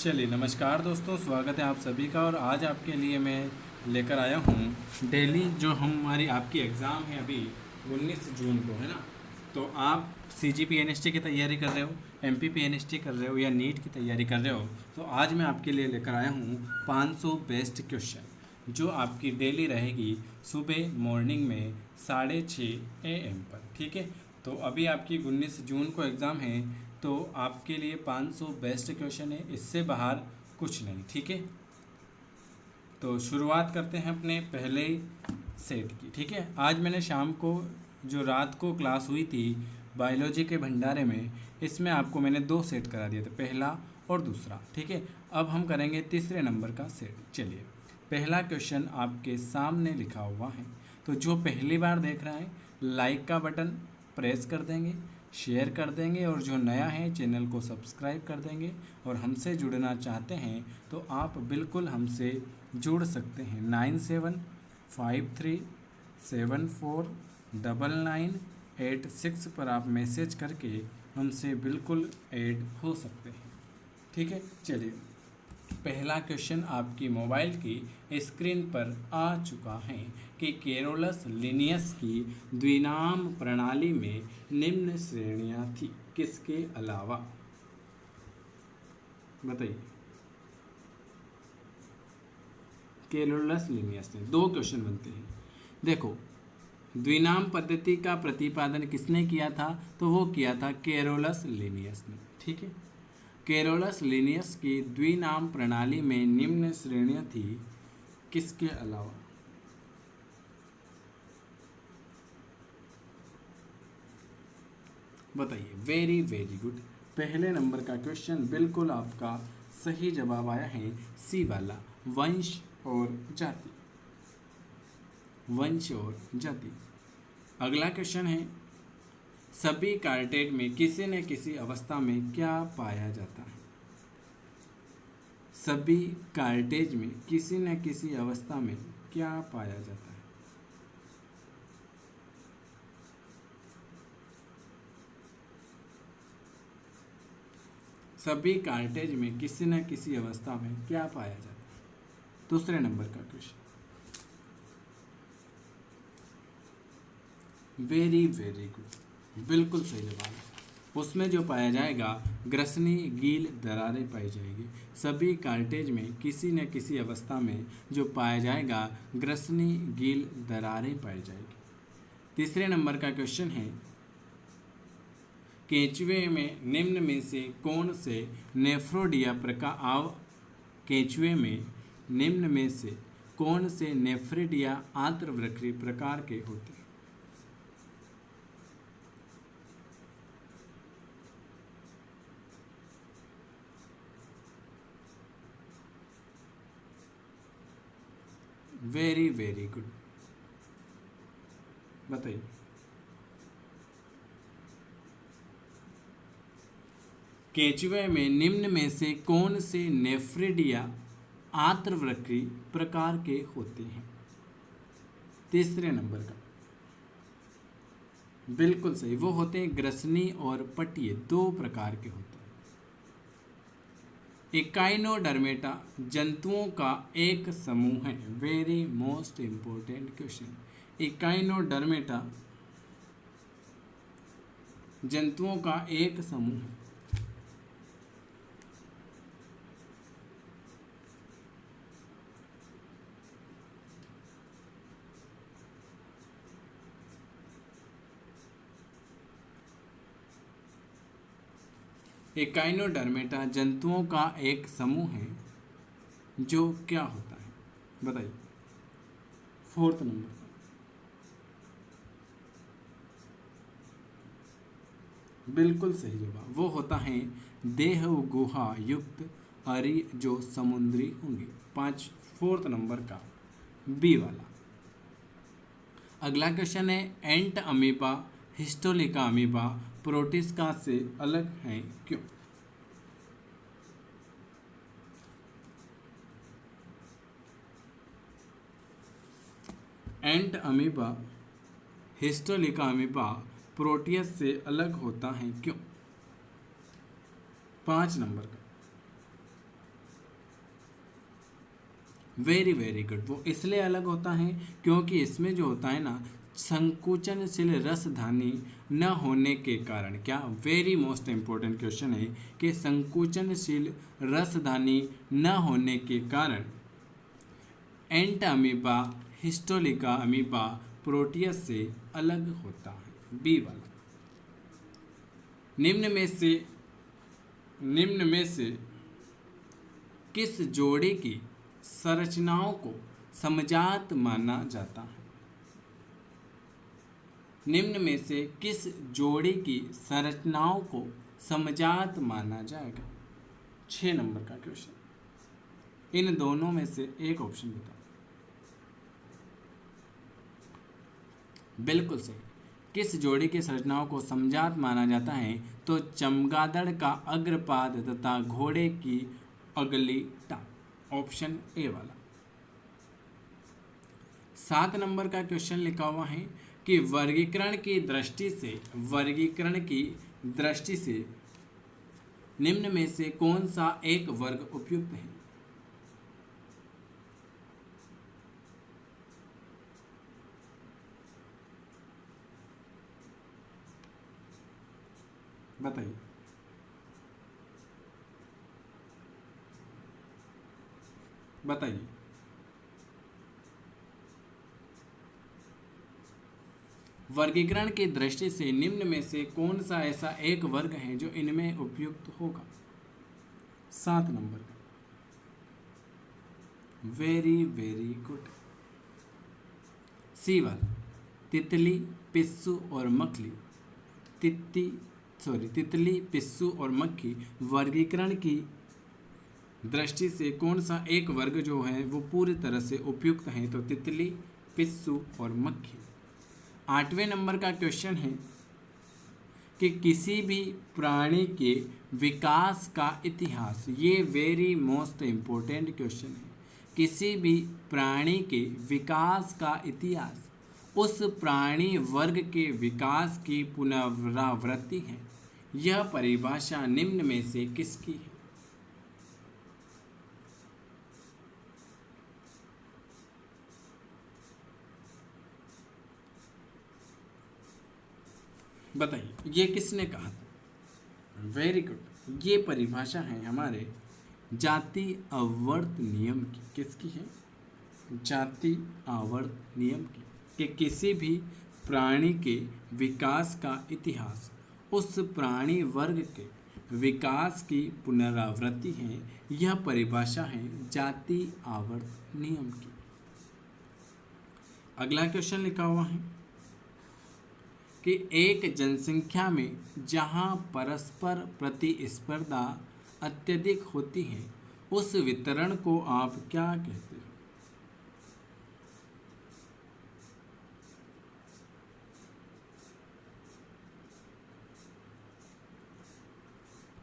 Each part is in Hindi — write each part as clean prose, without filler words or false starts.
चलिए नमस्कार दोस्तों, स्वागत है आप सभी का। और आज आपके लिए मैं लेकर आया हूँ डेली जो हमारी आपकी एग्ज़ाम है अभी 19 जून को, है ना। तो आप CGP-NST की तैयारी कर रहे हो, MPP-NST कर रहे हो या नीट की तैयारी कर रहे हो, तो आज मैं आपके लिए लेकर आया हूँ 500 बेस्ट क्वेश्चन जो आपकी डेली रहेगी सुबह मॉर्निंग में 6:30 AM पर। ठीक है, तो अभी आपकी 19 जून को एग्ज़ाम है, तो आपके लिए 500 बेस्ट क्वेश्चन है, इससे बाहर कुछ नहीं। ठीक है, तो शुरुआत करते हैं अपने पहले सेट की। ठीक है, आज मैंने शाम को जो रात को क्लास हुई थी बायोलॉजी के भंडारे में, इसमें आपको मैंने 2 सेट करा दिए थे, पहला और दूसरा। ठीक है, अब हम करेंगे तीसरे नंबर का सेट। चलिए, पहला क्वेश्चन आपके सामने लिखा हुआ है, तो जो पहली बार देख रहा है लाइक का बटन प्रेस कर देंगे, शेयर कर देंगे, और जो नया है चैनल को सब्सक्राइब कर देंगे। और हमसे जुड़ना चाहते हैं तो आप बिल्कुल हमसे जुड़ सकते हैं। 9753749986 पर आप मैसेज करके हमसे बिल्कुल ऐड हो सकते हैं। ठीक है, चलिए पहला क्वेश्चन आपकी मोबाइल की स्क्रीन पर आ चुका है कि कैरोलस लिनियस की द्विनाम प्रणाली में निम्न श्रेणियां थी, किसके अलावा? बताइए। कैरोलस लिनियस ने 2 क्वेश्चन बनते हैं। देखो, द्विनाम पद्धति का प्रतिपादन किसने किया था? तो वो किया था कैरोलस लिनियस ने। ठीक है, कैरोलस लिनियस की द्विनाम प्रणाली में निम्न श्रेणियां थी, किसके अलावा? बताइए। वेरी वेरी गुड, पहले नंबर का क्वेश्चन बिल्कुल आपका सही जवाब आया है, सी वाला, वंश और जाति। वंश और जाति। अगला क्वेश्चन है, सभी कार्टेज में किसी न किसी अवस्था में क्या पाया जाता है? सभी कार्टेज में किसी न किसी अवस्था में क्या पाया जाता है? सभी कार्टेज में किसी न किसी अवस्था में क्या पाया जाता है? दूसरे नंबर का क्वेश्चन। वेरी वेरी गुड, बिल्कुल सही जवाब है। उसमें जो पाया जाएगा ग्रसनी गील दरारें पाई जाएगी। सभी कार्टेज में किसी न किसी अवस्था में जो पाया जाएगा ग्रसनी गील दरारें पाई जाएगी। तीसरे नंबर का क्वेश्चन है, केंचुए में निम्न में से कौन से नेफ्रोडिया प्रकार केंचुए में निम्न में से कौन से नेफ्रिडिया आंत्रवृक्की प्रकार के होते हैं? वेरी वेरी गुड, बताइए। केंचुए में निम्न में से कौन से नेफ्रिडिया आंत्रवृक्की प्रकार के होते हैं? तीसरे नंबर का बिल्कुल सही, वो होते हैं ग्रसनी और पटिए, 2 प्रकार के होते हैं। इकाइनोडर्मेटा जंतुओं का एक समूह है। Very most important question. Echinodermata जंतुओं का एक समूह है। इकाइनोडर्मेटा जंतुओं का एक समूह है जो क्या होता है? बताइए। 4th number. बिल्कुल सही जवाब, वो होता है देह गुहा युक्त अरी जो समुद्री होंगे। 4th नंबर का बी वाला। अगला क्वेश्चन है, एंट अमीबा हिस्टोलिका अमीबा प्रोटिस्का से अलग हैं क्यों? एंट अमीबा हिस्टोलिका अमीबा प्रोटियस से अलग होता है क्यों? 5 नंबर का वेरी वेरी गुड। वो इसलिए अलग होता है क्योंकि इसमें जो होता है ना, संकुचनशील रसधानी न होने के कारण, क्या वेरी मोस्ट इम्पोर्टेंट क्वेश्चन है कि संकुचनशील रसधानी न होने के कारण एंट अमीबा हिस्टोलिका अमीबा प्रोटियस से अलग होता है। बी वाला। निम्न में से किस जोड़े की संरचनाओं को समजात माना जाता है? निम्न में से किस जोड़े की संरचनाओं को समजात माना जाएगा? 6 नंबर का क्वेश्चन। इन दोनों में से एक ऑप्शन बताओ। बिल्कुल सही। किस जोड़ी की संरचनाओं को समजात माना जाता है? तो चमगादड़ का अग्रपाद तथा घोड़े की अगली टांग, ऑप्शन ए वाला। 7 नंबर का क्वेश्चन लिखा हुआ है कि वर्गीकरण की दृष्टि से निम्न में से कौन सा एक वर्ग उपयुक्त है? बताइए। बताइए। वर्गीकरण की दृष्टि से निम्न में से कौन सा ऐसा एक वर्ग है जो इनमें उपयुक्त होगा? 7 नंबर का। Very very good. सी वाला। तितली, पिस्सू और मक्खी। तितली, पिस्सू और मक्खी वर्गीकरण की दृष्टि से कौन सा एक वर्ग जो है वो पूरी तरह से उपयुक्त है? तो तितली, पिस्सू और मक्खी। 8वें नंबर का क्वेश्चन है कि किसी भी प्राणी के विकास का इतिहास, ये वेरी मोस्ट इम्पोर्टेंट क्वेश्चन है। किसी भी प्राणी के विकास का इतिहास उस प्राणी वर्ग के विकास की पुनरावृत्ति है। यह परिभाषा निम्न में से किसकी है? बताइए, ये किसने कहा था? Very good. ये परिभाषा है हमारे जाति आवर्त नियम की। किसकी है? जाति आवर्त नियम की। कि किसी भी प्राणी के विकास का इतिहास उस प्राणी वर्ग के विकास की पुनरावृत्ति है। यह परिभाषा है जाति आवर्त नियम की। अगला क्वेश्चन लिखा हुआ है कि एक जनसंख्या में जहां परस्पर प्रतिस्पर्धा अत्यधिक होती है उस वितरण को आप क्या कहते हो?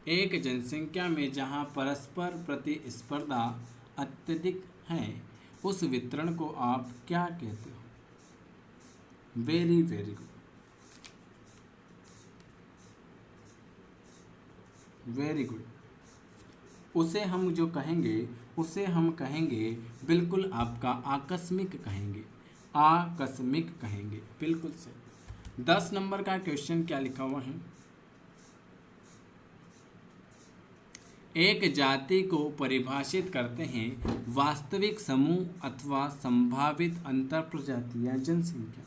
एक जनसंख्या में जहां परस्पर प्रतिस्पर्धा अत्यधिक है उस वितरण को आप क्या कहते हो? Very very good. Very good. उसे हम कहेंगे बिल्कुल आपका आकस्मिक कहेंगे। आकस्मिक कहेंगे, बिल्कुल सही। 10 नंबर का क्वेश्चन क्या लिखा हुआ है? एक जाति को परिभाषित करते हैं वास्तविक समूह अथवा संभावित अंतर प्रजाति या जनसंख्या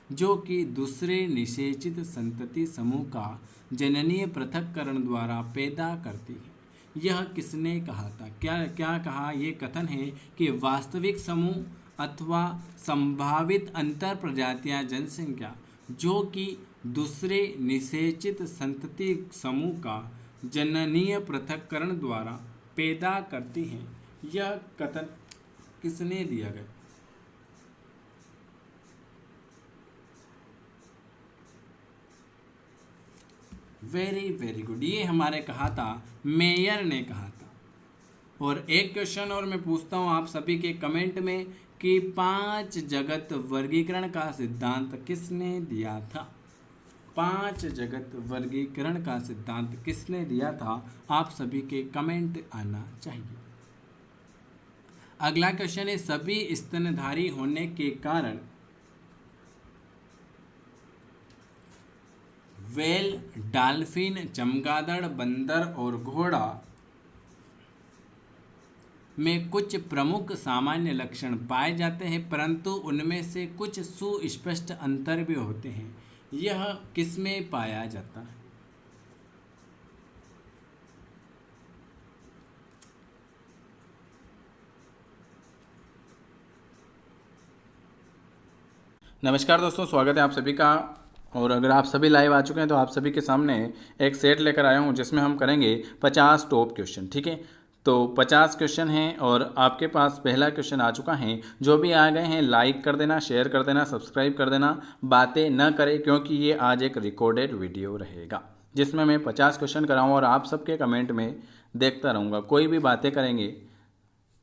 जो कि दूसरे निषेचित संतति समूह का जननीय पृथक्करण द्वारा पैदा करती है। यह किसने कहा था? क्या कहा? ये कथन है कि वास्तविक समूह अथवा संभावित अंतर प्रजातियां जनसंख्या जो कि दूसरे निषेचित संतति समूह का जननीय पृथक्करण द्वारा पैदा करती हैं। यह कथन किसने दिया गया? Very very good. ये हमारे कहा था, मेयर ने कहा था। और एक क्वेश्चन और मैं पूछता हूँ आप सभी के कमेंट में कि 5 जगत वर्गीकरण का सिद्धांत किसने दिया था? 5 जगत वर्गीकरण का सिद्धांत किसने दिया था? आप सभी के कमेंट आना चाहिए। अगला क्वेश्चन है सभी स्तनधारी होने के कारण व्हेल, डॉल्फिन, चमगादड़, बंदर और घोड़ा में कुछ प्रमुख सामान्य लक्षण पाए जाते हैं, परंतु उनमें से कुछ सुस्पष्ट अंतर भी होते हैं। यह किसमें पाया जाता है? नमस्कार दोस्तों, स्वागत है आप सभी का। और अगर आप सभी लाइव आ चुके हैं तो आप सभी के सामने एक सेट लेकर आया हूं जिसमें हम करेंगे 50 टॉप क्वेश्चन। ठीक है, तो 50 क्वेश्चन हैं और आपके पास पहला क्वेश्चन आ चुका है। जो भी आ गए हैं लाइक कर देना, शेयर कर देना, सब्सक्राइब कर देना, बातें न करें क्योंकि ये आज एक रिकॉर्डेड वीडियो रहेगा जिसमें मैं 50 क्वेश्चन कराऊँ और आप सबके कमेंट में देखता रहूँगा। कोई भी बातें करेंगे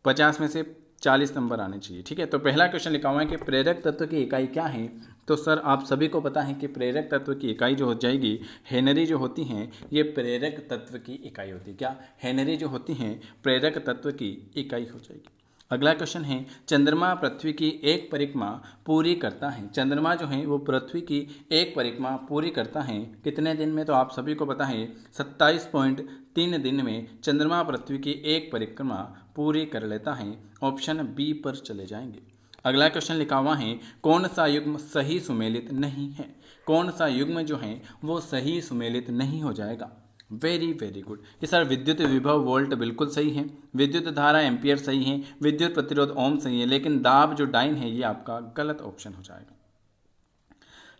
50 में से 40 नंबर आने चाहिए। ठीक है, तो पहला क्वेश्चन लिखा हुआ है कि प्रेरक तत्व की इकाई क्या है। तो सर आप सभी को पता है कि प्रेरक तत्व की इकाई जो हो जाएगी हेनरी जो होती हैं, ये प्रेरक तत्व की इकाई होती है। क्या? हेनरी जो होती हैं प्रेरक तत्व की इकाई हो जाएगी। अगला क्वेश्चन है चंद्रमा पृथ्वी की एक परिक्रमा पूरी करता है। चंद्रमा जो है वो पृथ्वी की एक परिक्रमा पूरी करता है कितने दिन में? तो आप सभी को पता है 27.3 दिन में चंद्रमा पृथ्वी की एक परिक्रमा पूरी कर लेता है। ऑप्शन बी पर चले जाएंगे। अगला क्वेश्चन लिखा हुआ है कौन सा युग्म सही सुमेलित नहीं है। कौन सा युग्म जो है वो सही सुमेलित नहीं हो जाएगा। वेरी वेरी गुड कि सर विद्युत विभव वोल्ट बिल्कुल सही है, विद्युत धारा एम्पियर सही है, विद्युत प्रतिरोध ओम सही है, लेकिन दाब जो डाइन है ये आपका गलत ऑप्शन हो जाएगा।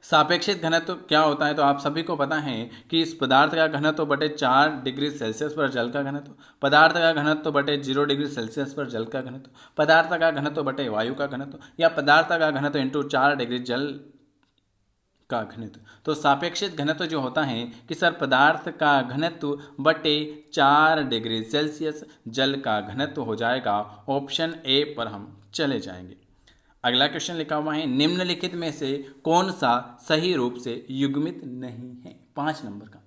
सापेक्षित घनत्व क्या होता है? तो आप सभी को पता है कि इस पदार्थ का घनत्व बटे 4 डिग्री सेल्सियस पर जल का घनत्व, पदार्थ का घनत्व बटे 0 डिग्री सेल्सियस पर जल का घनत्व, पदार्थ का घनत्व बटे वायु का घनत्व, या पदार्थ का घनत्व इंटू 4 डिग्री जल का घनत्व। तो सापेक्षित घनत्व जो होता है कि सर पदार्थ का घनत्व बटे 4 डिग्री सेल्सियस जल का घनत्व हो जाएगा। ऑप्शन ए पर हम चले जाएंगे। अगला क्वेश्चन लिखा हुआ है निम्नलिखित में से कौन सा सही रूप से युग्मित नहीं है। 5 नंबर का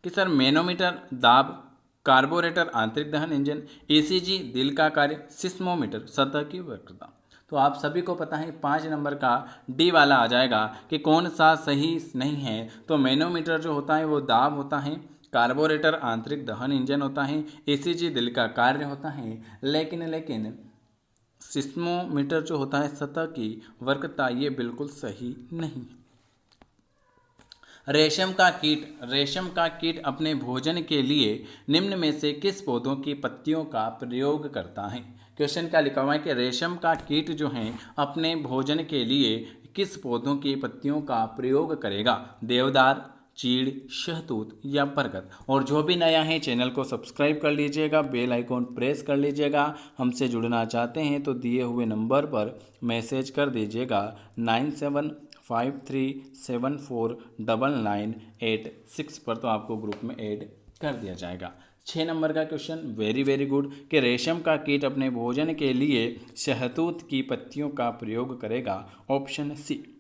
कि सर मैनोमीटर दाब, कार्बोरेटर आंतरिक दहन इंजन, ईसीजी दिल का कार्य, सिस्मोमीटर सतह की वक्रता। तो आप सभी को पता है 5 नंबर का डी वाला आ जाएगा कि कौन सा सही नहीं है। तो मैनोमीटर जो होता है वो दाब होता है, कार्बोरेटर आंतरिक दहन इंजन होता है, ईसीजी दिल का कार्य होता है, लेकिन सिस्मोमीटर जो होता है सतह की वक्रता, ये बिल्कुल सही नहीं है। रेशम का कीट अपने भोजन के लिए निम्न में से किस पौधों की पत्तियों का प्रयोग करता है। क्वेश्चन क्या लिखा हुआ है कि रेशम का कीट जो है अपने भोजन के लिए किस पौधों की पत्तियों का प्रयोग करेगा। देवदार, चीड़, शहतूत या बरगद। और जो भी नया है चैनल को सब्सक्राइब कर लीजिएगा, बेल आइकॉन प्रेस कर लीजिएगा। हमसे जुड़ना चाहते हैं तो दिए हुए नंबर पर मैसेज कर दीजिएगा 9753749986 पर, तो आपको ग्रुप में ऐड कर दिया जाएगा। 6 नंबर का क्वेश्चन वेरी वेरी गुड कि रेशम का कीट अपने भोजन के लिए शहतूत की पत्तियों का प्रयोग करेगा। Option C.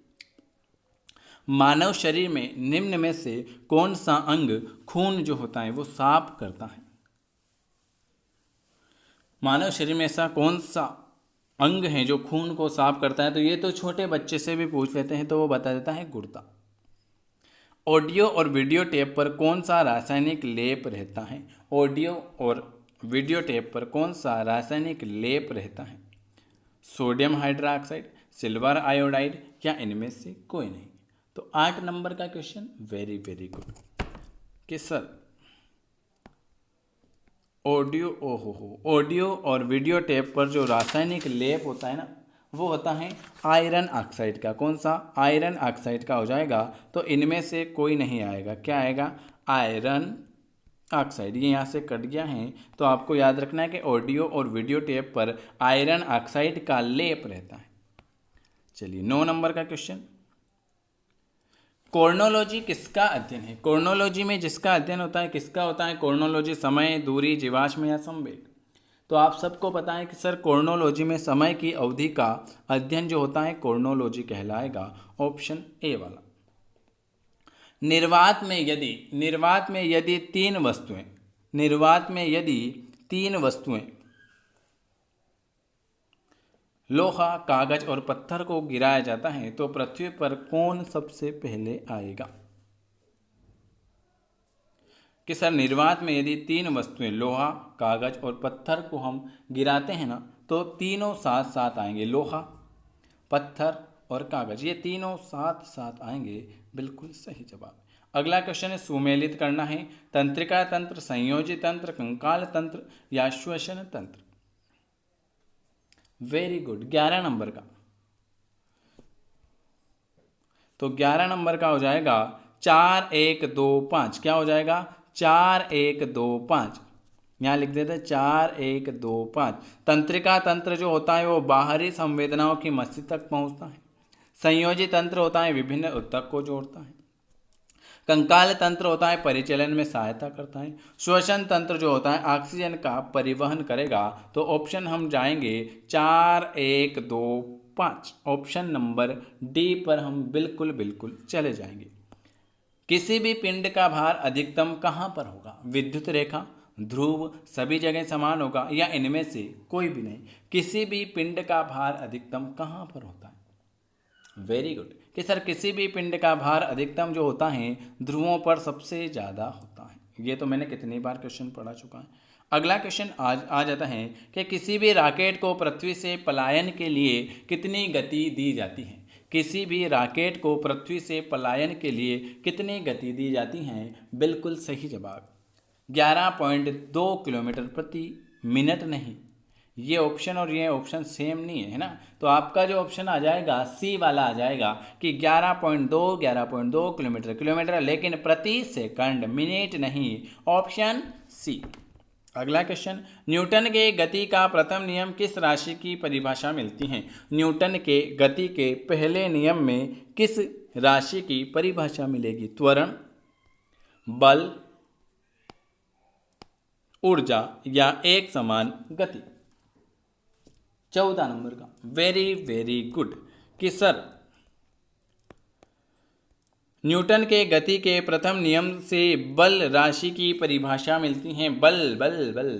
मानव शरीर में निम्न में से कौन सा अंग खून जो होता है वो साफ करता है। मानव शरीर में ऐसा कौन सा अंग है जो खून को साफ करता है? तो ये तो छोटे बच्चे से भी पूछ लेते हैं तो वो बता देता है गुर्दा। ऑडियो और वीडियो टेप पर कौन सा रासायनिक लेप रहता है। ऑडियो और वीडियो टेप पर कौन सा रासायनिक लेप रहता है। सोडियम हाइड्रोक्साइड, सिल्वर आयोडाइड या इनमें से कोई नहीं। तो 8 नंबर का क्वेश्चन वेरी वेरी गुड कि सर ऑडियो और वीडियो टेप पर जो रासायनिक लेप होता है ना वो होता है आयरन ऑक्साइड का। कौन सा? आयरन ऑक्साइड का हो जाएगा। तो इनमें से कोई नहीं आएगा। क्या आएगा? Iron oxide. ये यहाँ से कट गया है तो आपको याद रखना है कि ऑडियो और वीडियो टेप पर आयरन ऑक्साइड का लेप रहता है। चलिए 9 नंबर का क्वेश्चन, कॉर्नोलॉजी किसका अध्ययन है। कॉर्नोलॉजी में जिसका अध्ययन होता है किसका होता है? कॉर्नोलॉजी समय, दूरी, जीवाश्म या संवेग। तो आप सबको पता है कि सर कॉर्नोलॉजी में समय की अवधि का अध्ययन जो होता है कॉर्नोलॉजी कहलाएगा। ऑप्शन ए वाला। निर्वात में यदि तीन वस्तुएं लोहा, कागज और पत्थर को गिराया जाता है तो पृथ्वी पर कौन सबसे पहले आएगा? कि सर निर्वात में यदि तीन वस्तुएं लोहा, कागज और पत्थर को हम गिराते हैं ना तो तीनों साथ साथ आएंगे। लोहा, पत्थर और कागज, ये तीनों साथ साथ आएंगे। बिल्कुल सही जवाब। अगला क्वेश्चन है सुमेलित करना है। तंत्रिका तंत्र, संयोजी तंत्र, कंकाल तंत्र या श्वसन तंत्र। Very good. 11 नंबर का, तो 11 नंबर का हो जाएगा 4 1 2 5। क्या हो जाएगा? 4 1 2 5। यहाँ लिख देते हैं 4 1 2 5। तंत्रिका तंत्र जो होता है वो बाहरी संवेदनाओं की मस्तिष्क तक पहुंचता है। संयोजी तंत्र होता है विभिन्न ऊतक को जोड़ता है। कंकाल तंत्र होता है परिचलन में सहायता करता है। श्वसन तंत्र जो होता है ऑक्सीजन का परिवहन करेगा। तो ऑप्शन हम जाएंगे 4 1 2 5। ऑप्शन नंबर डी पर हम बिल्कुल बिल्कुल चले जाएंगे। किसी भी पिंड का भार अधिकतम कहाँ पर होगा? विद्युत रेखा, ध्रुव, सभी जगह समान होगा या इनमें से कोई भी नहीं? किसी भी पिंड का भार अधिकतम कहाँ पर होता है? Very good. कि सर किसी भी पिंड का भार अधिकतम जो होता है ध्रुवों पर सबसे ज़्यादा होता है। ये तो मैंने कितनी बार क्वेश्चन पढ़ा चुका है। अगला क्वेश्चन आज आ जाता है कि किसी भी रॉकेट को पृथ्वी से पलायन के लिए कितनी गति दी जाती है? किसी भी रॉकेट को पृथ्वी से पलायन के लिए कितनी गति दी जाती है? बिल्कुल सही जवाब 11.2 किलोमीटर प्रति मिनट। नहीं, ये ऑप्शन और ये ऑप्शन सेम नहीं है, है ना? तो आपका जो ऑप्शन आ जाएगा सी वाला आ जाएगा कि 11.2 किलोमीटर, लेकिन प्रति सेकंड, मिनट नहीं। Option C. अगला क्वेश्चन, न्यूटन के गति का प्रथम नियम किस राशि की परिभाषा मिलती है? न्यूटन के गति के पहले नियम में किस राशि की परिभाषा मिलेगी? त्वरण, बल, ऊर्जा या एक समान गति। 14 नंबर का, वेरी वेरी गुड। कि सर न्यूटन के गति के प्रथम नियम से बल राशि की परिभाषा मिलती है। बल बल बल,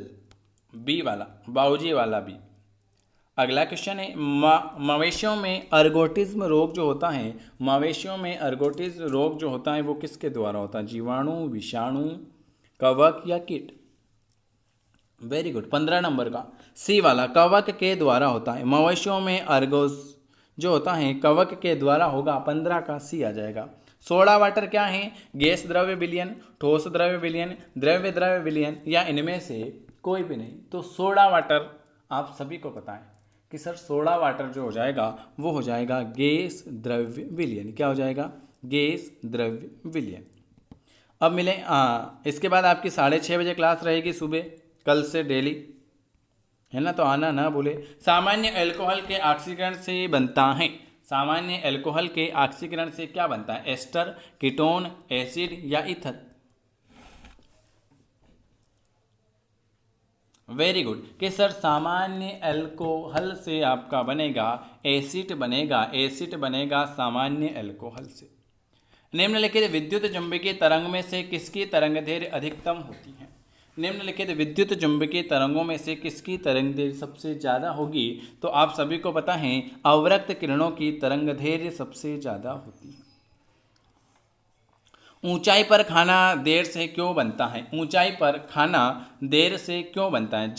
बी वाला, बाऊजी वाला बी। अगला क्वेश्चन है मवेशियों में अर्गोटिज्म रोग जो होता है, मवेशियों में अर्गोटिज्म रोग जो होता है वो किसके द्वारा होता है? जीवाणु, विषाणु, कवक या कीट? Very good. 15 नंबर का सी वाला, कवक के द्वारा होता है। मवेशियों में अर्गोस जो होता है कवक के द्वारा होगा। 15 का सी आ जाएगा। सोडा वाटर क्या है? गैस द्रव्य विलयन, ठोस द्रव्य विलयन, द्रव्य द्रव्य विलयन या इनमें से कोई भी नहीं? तो सोडा वाटर आप सभी को पता है कि सर सोडा वाटर जो हो जाएगा वो हो जाएगा गैस द्रव्य विलयन। क्या हो जाएगा? गैस द्रव्य विलयन। अब मिले इसके बाद आपकी 6:30 बजे क्लास रहेगी सुबह, कल से डेली, है ना? तो आना ना भूले। सामान्य अल्कोहल के ऑक्सीकरण से बनता है। सामान्य अल्कोहल के ऑक्सीकरण से क्या बनता है? एस्टर, कीटोन, एसिड या ईथर? Very good. कि सर सामान्य अल्कोहल से आपका बनेगा एसिड बनेगा, एसिड बनेगा सामान्य अल्कोहल से। निम्नलिखित विद्युत चुंबकीय तरंग में से किसकी तरंगदैर्घ्य अधिकतम होती है? निम्नलिखित विद्युत चुंबकीय तरंगों में से किसकी तरंगदैर्घ्य सबसे ज़्यादा होगी? तो आप सभी को पता है अवरक्त किरणों की तरंगदैर्घ्य सबसे ज़्यादा होती है। ऊंचाई पर खाना देर से क्यों बनता है? ऊंचाई पर खाना देर से क्यों बनता है?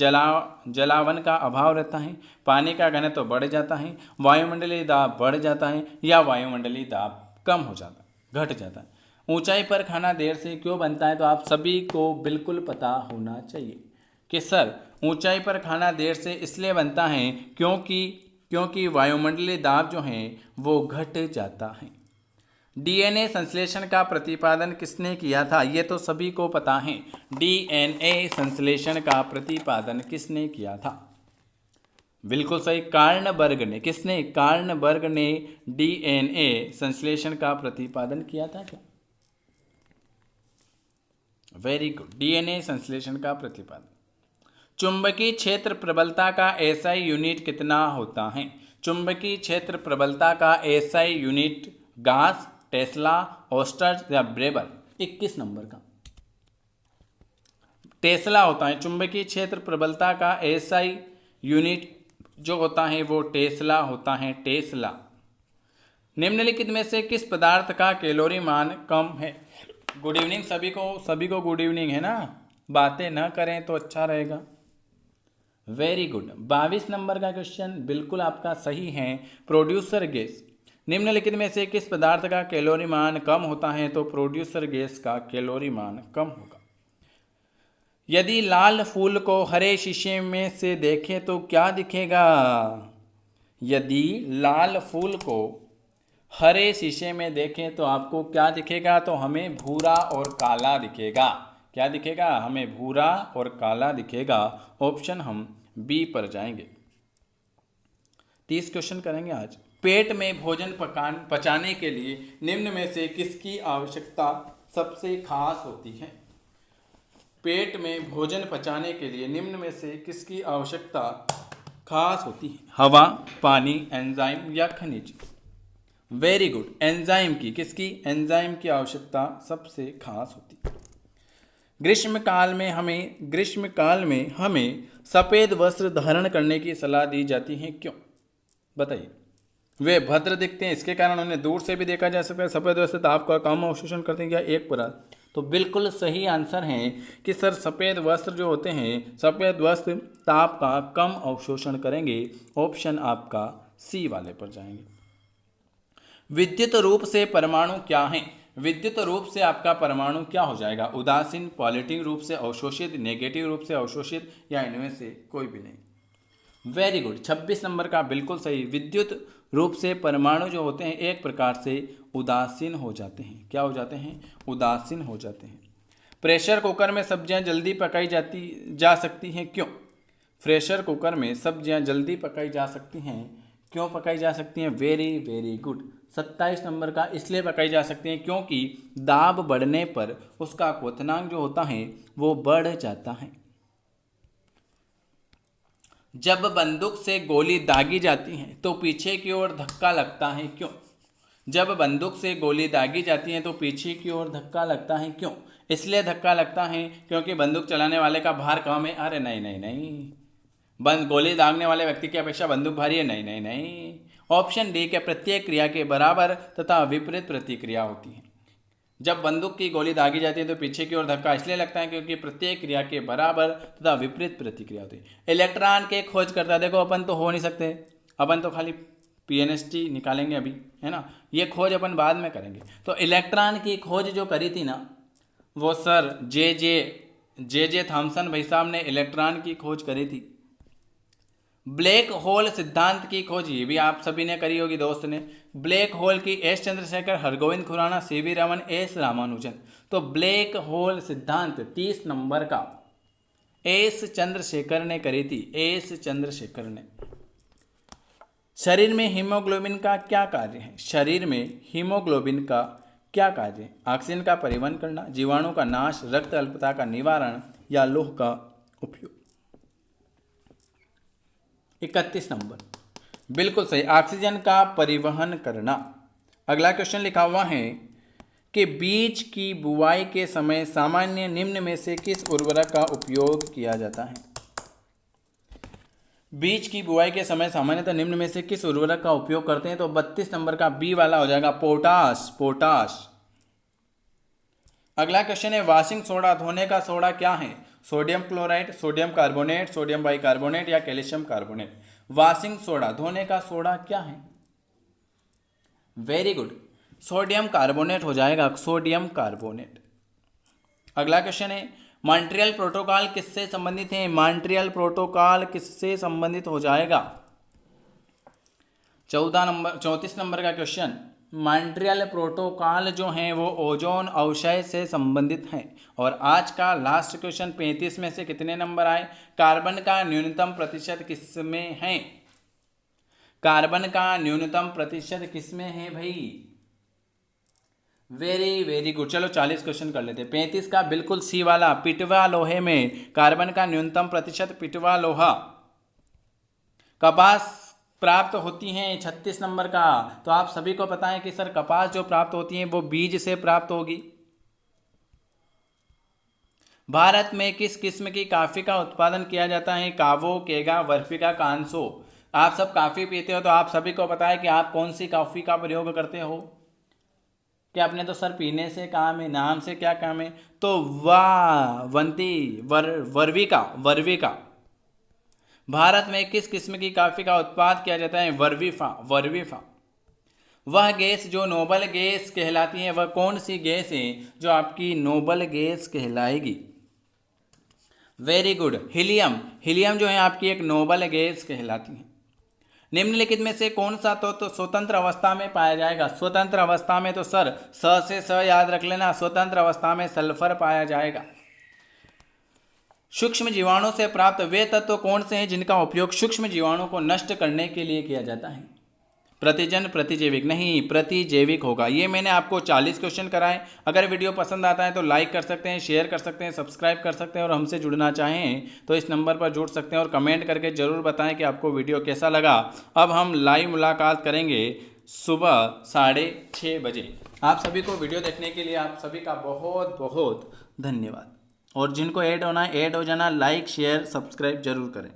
जलावन का अभाव रहता है, पानी का घनत्व बढ़ जाता है, वायुमंडलीय दाब बढ़ जाता है या वायुमंडलीय दाब कम हो जाता है, घट जाता है। ऊंचाई पर खाना देर से क्यों बनता है? तो आप सभी को बिल्कुल पता होना चाहिए कि सर ऊंचाई पर खाना देर से इसलिए बनता है क्योंकि वायुमंडलीय दाब जो है वो घट जाता है। डीएनए संश्लेषण का प्रतिपादन किसने किया था? ये तो सभी को पता है। डीएनए संश्लेषण का प्रतिपादन किसने किया था? बिल्कुल सही, कार्नबर्ग ने। किसने? कार्नबर्ग ने डीएनए संश्लेषण का प्रतिपादन किया था क्या? वेरी गुड, डीएनए संश्लेषण का प्रतिपादन। चुंबकीय क्षेत्र प्रबलता का एसआई यूनिट कितना होता है? चुंबकीय क्षेत्र प्रबलता का एसआई यूनिट गास, टेस्ला, ओस्टर्स या ब्रेबर? 21 नंबर का टेस्ला होता है। चुंबकीय क्षेत्र प्रबलता का एसआई यूनिट जो होता है वो टेस्ला होता है, टेस्ला। निम्नलिखित में से किस पदार्थ का कैलोरी मान कम है? गुड इवनिंग सभी को गुड इवनिंग, है ना। बातें ना करें तो अच्छा रहेगा। Very good. 22 नंबर का क्वेश्चन बिल्कुल आपका सही है। प्रोड्यूसर गैस, निम्नलिखित में से किस पदार्थ का कैलोरी मान कम होता है? तो प्रोड्यूसर गैस का कैलोरी मान कम होगा। यदि लाल फूल को हरे शीशे में से देखें तो क्या दिखेगा? यदि लाल फूल को हरे शीशे में देखें तो आपको क्या दिखेगा? तो हमें भूरा और काला दिखेगा। क्या दिखेगा? हमें भूरा और काला दिखेगा। ऑप्शन हम बी पर जाएंगे। 30 क्वेश्चन करेंगे आज। पेट में भोजन पचाने के लिए निम्न में से किसकी आवश्यकता सबसे खास होती है? पेट में भोजन पचाने के लिए निम्न में से किसकी आवश्यकता खास होती है? हवा, पानी, एंजाइम या खनिज? Very good. एंजाइम की, किसकी? एंजाइम की आवश्यकता सबसे खास होती है। ग्रीष्म काल में हमें सफ़ेद वस्त्र धारण करने की सलाह दी जाती है, क्यों? बताइए। वे भद्र दिखते हैं, इसके कारण उन्हें दूर से भी देखा जा सकता है। सफ़ेद वस्त्र ताप का कम अवशोषण करते हैं, क्या? एक पर तो बिल्कुल सही आंसर है कि सर सफ़ेद वस्त्र जो होते हैं, सफ़ेद वस्त्र ताप का कम अवशोषण करेंगे। ऑप्शन आपका सी वाले पर जाएंगे। विद्युत रूप से परमाणु क्या है? विद्युत रूप से आपका परमाणु क्या हो जाएगा? उदासीन, पॉजिटिव रूप से अवशोषित, नेगेटिव रूप से अवशोषित, या इनमें से कोई भी नहीं। Very good. 26 नंबर का बिल्कुल सही। विद्युत रूप से परमाणु जो होते हैं एक प्रकार से उदासीन हो जाते हैं। क्या हो जाते हैं? उदासीन हो जाते हैं। प्रेशर कुकर में सब्जियां जल्दी पकाई जा सकती हैं, क्यों? प्रेशर कुकर में सब्जियां जल्दी पकाई जा सकती हैं, क्यों पकाई जा सकती हैं? Very very good. 27 नंबर का इसलिए पकाई जा सकती हैं क्योंकि दाब बढ़ने पर उसका क्वथनांक जो होता है वो बढ़ जाता है। जब बंदूक से गोली दागी जाती है तो पीछे की ओर धक्का लगता है, क्यों? जब बंदूक से गोली दागी जाती है तो पीछे की ओर धक्का लगता है, क्यों? इसलिए धक्का लगता है क्योंकि बंदूक चलाने वाले का भार कम है। अरे नहीं नहीं नहीं, गोली दागने वाले व्यक्ति की अपेक्षा बंदूक भारी है। नहीं नहीं नहीं। ऑप्शन डी के प्रत्येक क्रिया के बराबर तथा विपरीत प्रतिक्रिया होती है। जब बंदूक की गोली दागी जाती है तो पीछे की ओर धक्का इसलिए लगता है क्योंकि प्रत्येक क्रिया के बराबर तथा विपरीत प्रतिक्रिया होती है। इलेक्ट्रॉन के खोज करता, देखो अपन तो हो नहीं सकते, अपन तो खाली पीएनएसटी निकालेंगे अभी, है ना। ये खोज अपन बाद में करेंगे। तो इलेक्ट्रॉन की खोज जो करी थी ना, वो सर जे थॉमसन भाई साहब ने इलेक्ट्रॉन की खोज करी थी। ब्लैक होल सिद्धांत की खोज ये भी आप सभी ने करी होगी दोस्त ने। ब्लैक होल की S Chandrasekhar, Hargobind Khorana, C V Raman, S Ramanujan. तो ब्लैक होल सिद्धांत 30 नंबर का एस चंद्रशेखर ने करी थी, एस चंद्रशेखर ने। शरीर में हीमोग्लोबिन का क्या कार्य है? शरीर में हीमोग्लोबिन का क्या कार्य है? ऑक्सीजन का परिवहन करना, जीवाणु का नाश, रक्त अल्पता का निवारण, या लौह का उपयोग? 31 नंबर बिल्कुल सही, ऑक्सीजन का परिवहन करना। अगला क्वेश्चन लिखा हुआ है कि बीज की बुवाई के समय सामान्य निम्न में से किस उर्वरक का उपयोग किया जाता है? बीज की बुआई के समय सामान्यतः निम्न में से किस उर्वरक का उपयोग करते हैं? तो 32 नंबर का बी वाला हो जाएगा, पोटाश। अगला क्वेश्चन है वॉशिंग सोडा, धोने का सोडा क्या है? Sodium chloride, sodium carbonate, sodium bicarbonate, या कैल्शियम कार्बोनेट? वॉशिंग सोडा, धोने का सोडा क्या है? वेरी गुड, सोडियम कार्बोनेट हो जाएगा, सोडियम कार्बोनेट। अगला क्वेश्चन है मॉन्ट्रियल प्रोटोकॉल किससे संबंधित है? मॉन्ट्रियल प्रोटोकॉल किससे संबंधित हो जाएगा? 34 नंबर का क्वेश्चन, मॉन्ट्रियल प्रोटोकॉल जो है वो ओजोन अवक्षय से संबंधित है। और आज का लास्ट क्वेश्चन 35 में से कितने नंबर आए? कार्बन का न्यूनतम प्रतिशत किसमें है? कार्बन का न्यूनतम प्रतिशत किसमें है भाई? Very very good. चलो 40 क्वेश्चन कर लेते हैं। 35 का बिल्कुल सी वाला, पिटवा लोहे में कार्बन का न्यूनतम प्रतिशत पिटवा लोहा। कपास प्राप्त होती हैं 36 नंबर का। तो आप सभी को पता है कि सर कपास जो प्राप्त होती है वो बीज से प्राप्त होगी। भारत में किस किस्म की कॉफी का उत्पादन किया जाता है? कावो, केगा, वर्फिका, कांसो? आप सब कॉफ़ी पीते हो तो आप सभी को पता है कि आप कौन सी कॉफ़ी का प्रयोग करते हो। कि आपने तो सर पीने से काम है, नाम से क्या काम है? तो वावंती वर्विका वर्विका। भारत में किस किस्म की कॉफ़ी का उत्पादन किया जाता है? वर्विफा वर्विफा। वह गैस जो नोबल गैस कहलाती है, वह कौन सी गैस है जो आपकी नोबल गैस कहलाएगी? Very good, helium. हीलियम जो है आपकी एक नोबल गैस कहलाती है। निम्नलिखित में से कौन सा तो स्वतंत्र अवस्था में पाया जाएगा? स्वतंत्र अवस्था में तो सर स से स याद रख लेना, स्वतंत्र अवस्था में सल्फर पाया जाएगा। सूक्ष्म जीवाणु से प्राप्त वे तत्व कौन से हैं जिनका उपयोग सूक्ष्म जीवाणु को नष्ट करने के लिए किया जाता है? प्रतिजन प्रतिजैविक नहीं, प्रतिजैविक होगा। ये मैंने आपको 40 क्वेश्चन कराए। अगर वीडियो पसंद आता है तो लाइक कर सकते हैं, शेयर कर सकते हैं, सब्सक्राइब कर सकते हैं और हमसे जुड़ना चाहें तो इस नंबर पर जुड़ सकते हैं और कमेंट करके ज़रूर बताएं कि आपको वीडियो कैसा लगा। अब हम लाइव मुलाकात करेंगे सुबह 6:30 बजे। आप सभी को वीडियो देखने के लिए आप सभी का बहुत बहुत धन्यवाद। और जिनको ऐड होना है ऐड हो जाना, लाइक शेयर सब्सक्राइब जरूर करें।